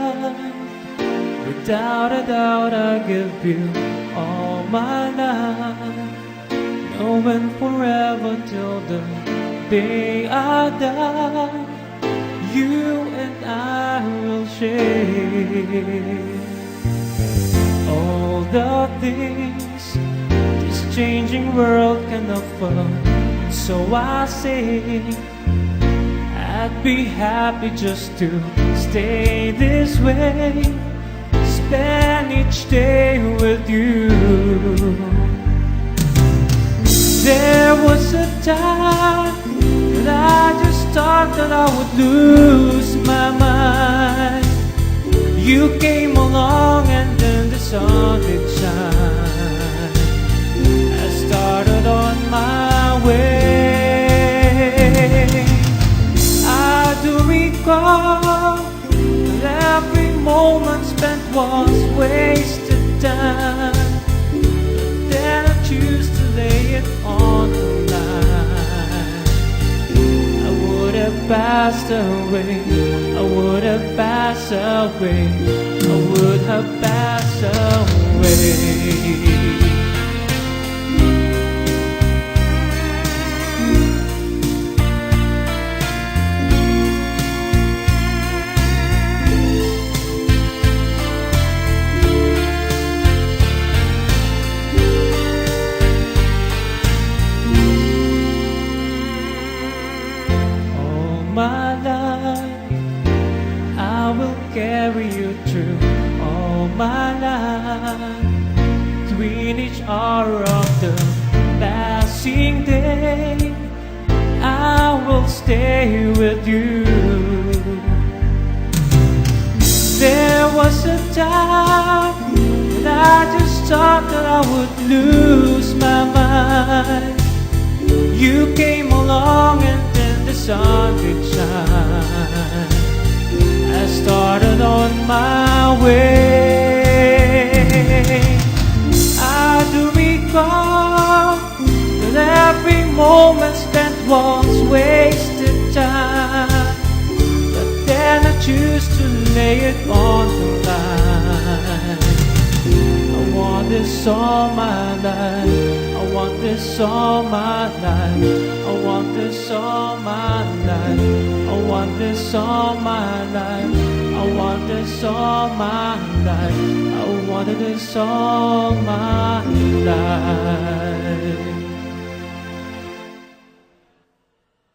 life. Without a doubt, I give you all my life, knowing forever till the day I die, you and I will share all the things this changing world can offer. So I say I'd be happy just to stay this way, spend each day with you. There was a time that I just thought that I would lose my mind. You came along and then the sun did shine. I started on my way. I do recall that every moment spent was wasted time, but then I choose to lay it on the line. I would have passed away, I would have passed away, I would have passed away. My life, I will carry you through all my life. Between each hour of the passing day, I will stay with you. There was a time that I just thought that I would lose my mind. You came along and the sun did shine. I started on my way. I do recall that every moment spent was wasted time, but then I choose to lay it on the line. I want this all my life, I want this all my life, I want this all my life, I want this all my life, I want this all my life, I wanted this all my life.